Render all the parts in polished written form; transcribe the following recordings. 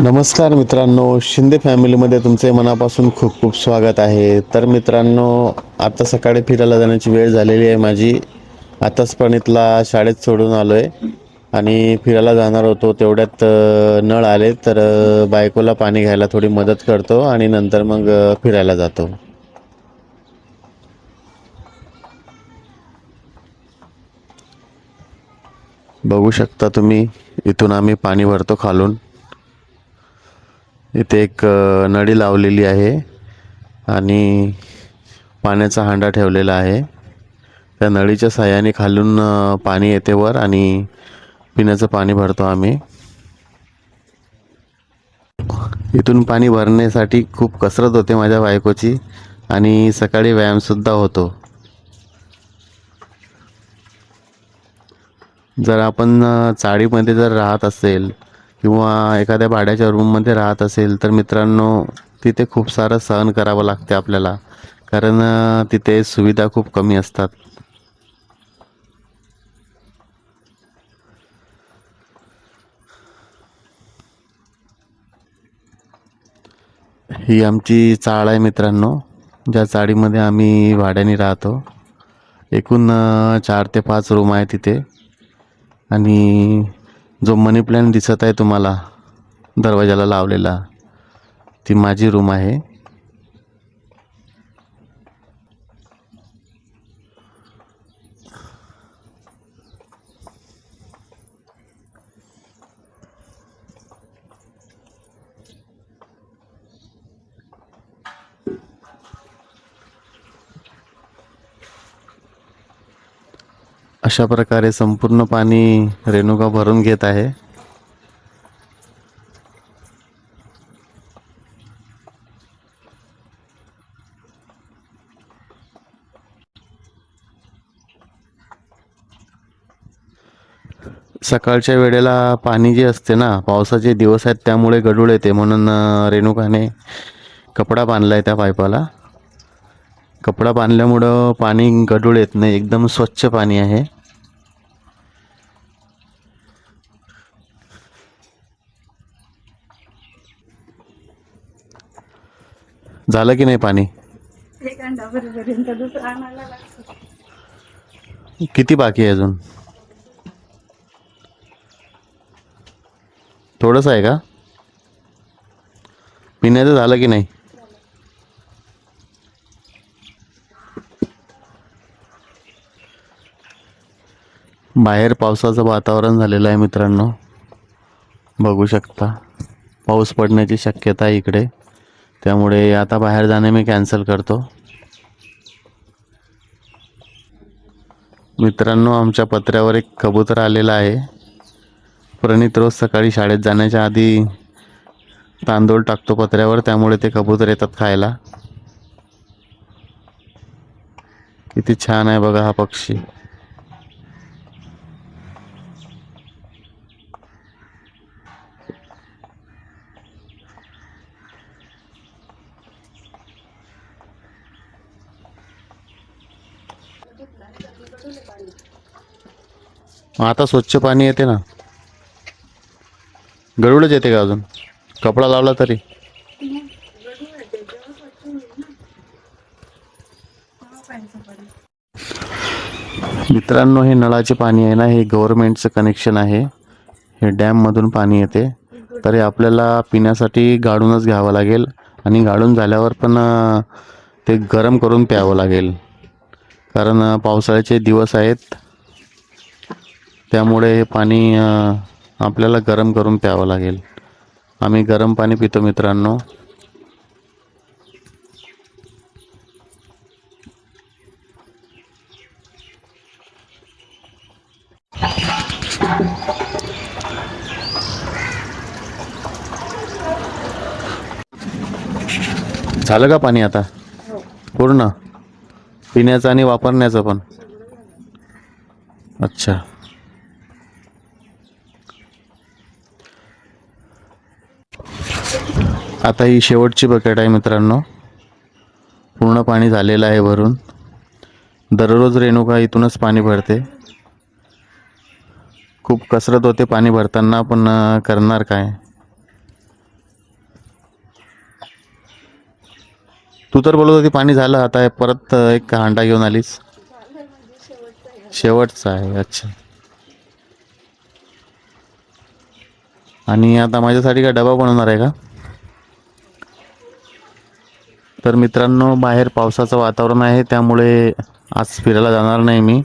नमस्कार मित्रांनो, शिंदे फॅमिलीमध्ये तुमचे मनापासून खूप खूप स्वागत आहे. तर मित्रांनो, आता सकाळी फिरायला जाण्याची वेळ झालेली आहे माझी. आताच प्रणितला शाळेत सोडून आलो आहे आणि फिरायला जाणार होतो. तेवढ्यात नळ आले, तर बायकोला पाणी घ्यायला थोडी मदत करतो आणि नंतर मग फिरायला जातो. बघू शकता तुम्ही, इथून आम्ही पाणी भरतो खालून. इथे एक नळी लावलेली आहे आणि पाण्याचा हांडा ठेवलेला आहे. त्या नळीच्या साहाय्याने खालून पाणी येते वर आणि पिण्याचं पाणी भरतो आम्ही. इथून पाणी भरण्यासाठी खूप कसरत होते माझ्या बायकोची आणि सकाळी व्यायामसुद्धा होतो. जर आपण चाळीमध्ये जर राहत असेल किंवा एखाद्या भाड्याच्या रूममध्ये राहत असेल तर मित्रांनो, तिथे खूप सारं सहन करावं लागते आपल्याला, कारण तिथे सुविधा खूप कमी असतात. ही आमची चाळ आहे मित्रांनो, ज्या चाळीमध्ये आम्ही भाड्याने राहतो. एकूण 4 ते 5 रूम आहे तिथे. आणि जो मनी प्लॅन्ट दिसत आहे तुम्हाला दरवाजाला लावलेला, ती माझी रूम आहे. अशा प्रकारे संपूर्ण पाणी रेणुका भरून घेत आहे. सकाळच्या वेळेला पाणी जे असते ना, पावसाचे दिवस आहेत त्यामुळे गढूळ येते, म्हणून रेणुकाने कपडा बांधला आहे त्या पाईपाला. कपडा बांधल्यामुळं पाणी गढूळ येत नाही, एकदम स्वच्छ पाणी आहे. झालं की नाही पाणी? किती बाकी आहे अजून? थोडंसं आहे का? पिण्याचं झालं की नाही? बाहेर पावसाचं वातावरण झालेलं आहे मित्रांनो, बघू शकता. पाऊस पडण्याची शक्यता आहे इकडे, त्यामुळे आता बाहेर जाणे मी कॅन्सल करतो. मित्रांनो, आमच्या पत्र्यावर एक कबूतर आलेला आहे. प्रणित रोज सकाळी शाळेत जाण्याच्या आधी तांदूळ टाकतो पत्र्यावर, त्यामुळे ते कबूतर येतात खायला. किती छान आहे बघा हा पक्षी. आता स्वच्छ पाणी येते ना? गढूळच येते का अजून? कपडा लावला तरी? मित्रांनो, हे नळाचे पाणी आहे ना, हे गव्हर्नमेंटचं कनेक्शन आहे. हे डॅममधून पाणी येते, तरी आपल्याला पिण्यासाठी गाळूनच घ्यावं लागेल आणि गाळून झाल्यावर पण ते गरम करून प्यावं लागेल, कारण पावसाळ्याचे दिवस आहेत, त्यामुळे हे पाणी आपल्याला गरम करून प्यावं लागेल. आम्ही गरम पाणी पितो मित्रांनो. झालं का पाणी आता पूर्ण? पिण्याचं आणि वापरण्याचं पण? अच्छा. आता ही शेवटची बकेट आहे मित्रांनो, पूर्ण पाणी झालेलं आहे भरून. दररोज रेणुका इथूनच पाणी भरते. खूप कसरत होते पाणी भरताना, पण करणार काय. तू तर बोलत होती पाणी झालं, आता परत एक हांडा घेऊन आलीस. शेवटचा आहे, अच्छा. आणि आता माझ्यासाठी काय डबा बनवणार आहे का? तर मित्रांनो, बाहेर पावसाचं वातावरण आहे, त्यामुळे आज फिरायला जाणार नाही मी.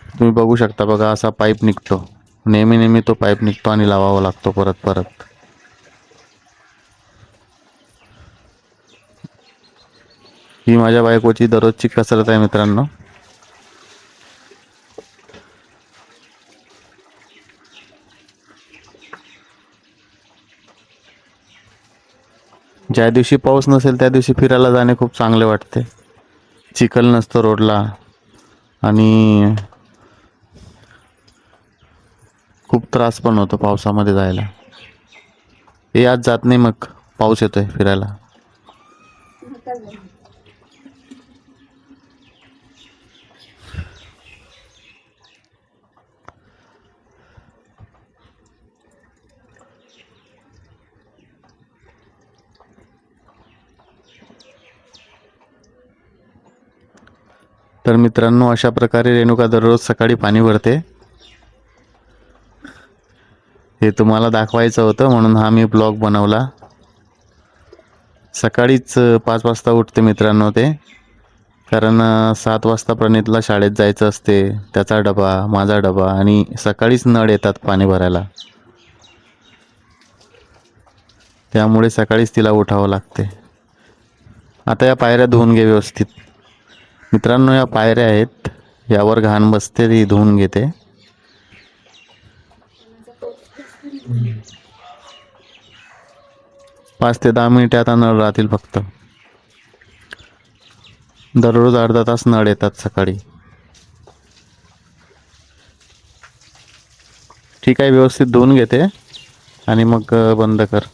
तुम्ही बघू शकता बघा, असा पाईप निघतो, नेहमी नेहमी तो पाईप निघतो आणि लावावा लागतो परत परत. ही माझ्या बायकोची दररोजची कसरत आहे मित्रांनो. ज्या दिवशी पाऊस नसेल त्या दिवशी फिरायला जाणे खूप चांगले वाटते. चिखल नसतो रोडला आणि खूप त्रास पण होतो पावसामध्ये जायला. हे आज जात नाही, मग पाऊस येतोय फिरायला. तर मित्रांनो, अशा प्रकारे रेणुका दररोज सकाळी पाणी भरते. हे तुम्हाला दाखवायचं होतं म्हणून हा मी ब्लॉग बनवला. सकाळीच 5 वाजता उठते मित्रांनो ते, कारण 7 वाजता प्रणितला शाळेत जायचं असते. त्याचा डबा, माझा डबा, आणि सकाळीच नळ येतात पाणी भरायला, त्यामुळे सकाळीच तिला उठावं लागते. आता या पायऱ्या धुवून घे व्यवस्थित. मित्रांनो, या पायऱ्या आहेत, यावर घाण बसते, ती धुवून घेते. 5 ते 10 मिनिटे आता नळ राहतील फक्त. दररोज अर्धा तास नळ येतात सकाळी. ठीक आहे, व्यवस्थित धुवून घेते आणि मग बंद कर.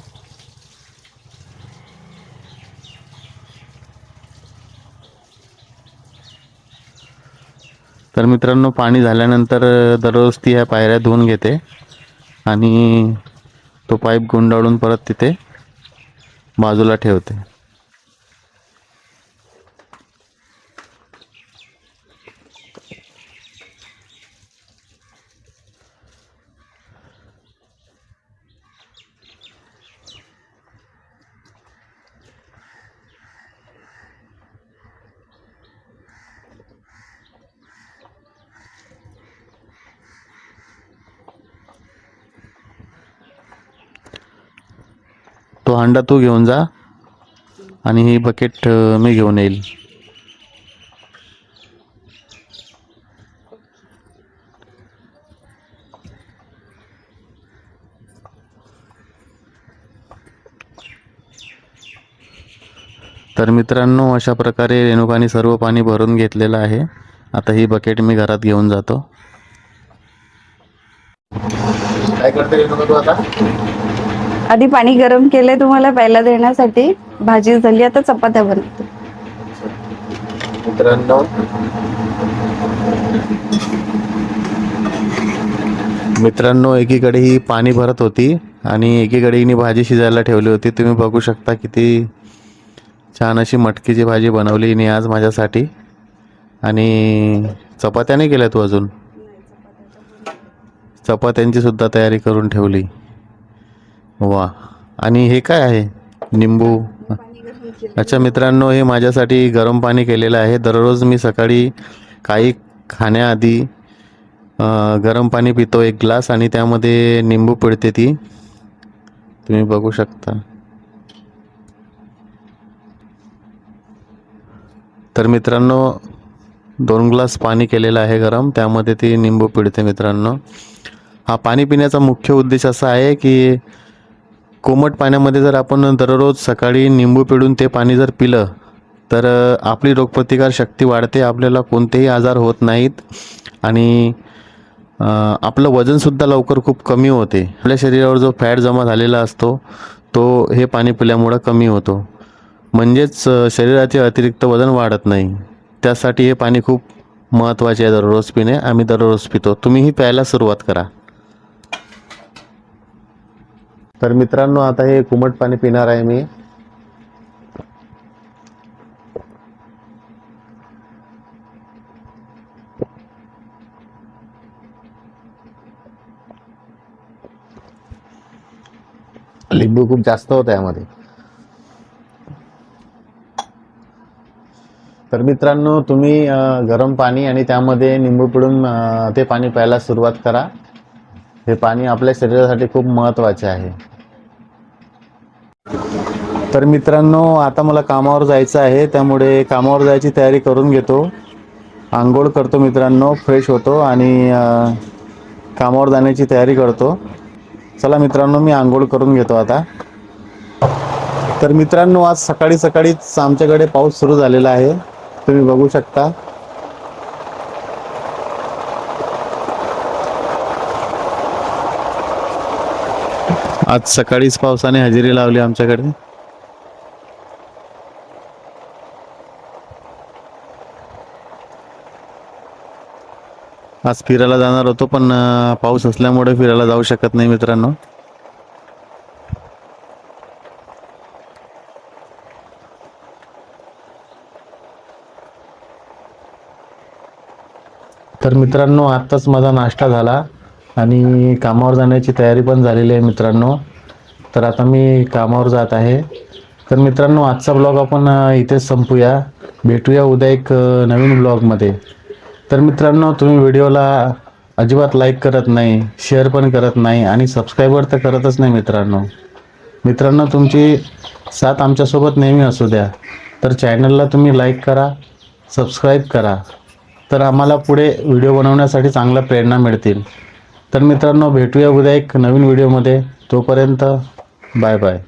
तर मित्रांनो, पाणी झाल्यानंतर दररोज ती ह्या पायऱ्या धुवून घेते आणि तो पाईप गुंडाळून परत तिथे बाजूला ठेवते. तो हांडा तू घेऊन जा आणि ही बकेट मी घेऊन येईल. तर मित्रांनो, अशा प्रकारे रेणुकाने सर्व पाणी भरून घेतलेलं आहे. आता ही बकेट मी घरात घेऊन जातो. काय करते रेणुका तू आता? आधी पाणी गरम केले तुम्हाला प्यायला देण्यासाठी. भाजी झाली, आता चपात्या बनवते. मित्रांनो, एकीकडे ही पाणी भरत होती आणि एकीकडे हिने भाजी शिजायला ठेवली होती. तुम्ही बघू शकता किती छान अशी मटकीची भाजी बनवली हिने आज माझ्यासाठी. आणि चपात्या नाही केल्या तू अजून? चपात्यांची सुद्धा तयारी करून ठेवली. वा. आणि हे काय आहे? निंबू. अच्छा मित्रांनो, हे माझ्यासाठी गरम पाणी केलेलं आहे. दररोज मी सकाळी काही खाण्याआधी गरम पाणी पितो 1 ग्लास, आणि त्यामध्ये निंबू पिळते ती. तुम्ही बघू शकता. तर मित्रांनो, 2 ग्लास पाणी केलेलं आहे गरम, त्यामध्ये ती निंबू पिळते. मित्रांनो, हा पाणी पिण्याचा मुख्य उद्देश असा आहे की कोमट पाण्यामध्ये जर आपण दररोज सकाळी निंबू पिळून ते पाणी जर पिलं तर आपली रोगप्रतिकार शक्ती वाढते, आपल्याला कोणतेही आजार होत नाहीत, आणि आपलं वजनसुद्धा लवकर खूप कमी होते. आपल्या शरीरावर जो फॅट जमा झालेला असतो तो हे पाणी पिल्यामुळं कमी होतो. म्हणजेच शरीराचे अतिरिक्त वजन वाढत नाही. त्यासाठी हे पाणी खूप महत्त्वाचे आहे दररोज पिणे. आम्ही दररोज पितो. तुम्हीही प्यायला सुरुवात करा. तर मित्रांनो, आता हे कोमट पाणी पिणार आहे मी. लिंबू खूप जास्त होतं यामध्ये. तर मित्रांनो, तुम्ही गरम पाणी आणि त्यामध्ये निंबू पिळून ते पाणी प्यायला सुरुवात करा. हे पाणी आपल्या शरीरासाठी खूप महत्त्वाचे आहे. तर मित्रांनो, आता मला कामावर जायचं आहे, त्यामुळे कामावर जायची तयारी करून घेतो. आंघोळ करतो मित्रांनो, फ्रेश होतो आणि कामावर जाण्याची तयारी करतो. चला मित्रांनो, मी आंघोळ करून घेतो आता. तर मित्रांनो, आज सकाळी सकाळीच आमच्याकडे पाऊस सुरू झालेला आहे, तुम्ही बघू शकता. आज सकाळीच पावसाने हजेरी लावली आमच्याकडे. आज फिरायला जाणार होतो, पण पाऊस असल्यामुळे फिरायला जाऊ शकत नाही मित्रांनो. तर मित्रांनो, आत्ताच माझा नाश्ता झाला आणि कामावर जाण्याची तयारी पण झालेली आहे मित्रांनो. तर आता मी कामावर जात आहे. तर मित्रांनो, आजचा ब्लॉग आपण इथेच संपूया. भेटूया उद्या एक नवीन ब्लॉगमध्ये. तर मित्रांनो, तुम्ही व्हिडिओला अजिबात लाईक करत नाही, शेअर पण करत नाही आणि सबस्क्राईबर तर करतच नाही मित्रांनो, तुमची साथ आमच्यासोबत नेहमी असू द्या. तर चॅनलला तुम्ही लाईक करा, सबस्क्राईब करा, तर आम्हाला पुढे व्हिडिओ बनवण्यासाठी चांगल्या प्रेरणा मिळतील. तर मित्रांनो, भेटूया उद्या एक नवीन व्हिडिओमध्ये. तोपर्यंत बाय बाय.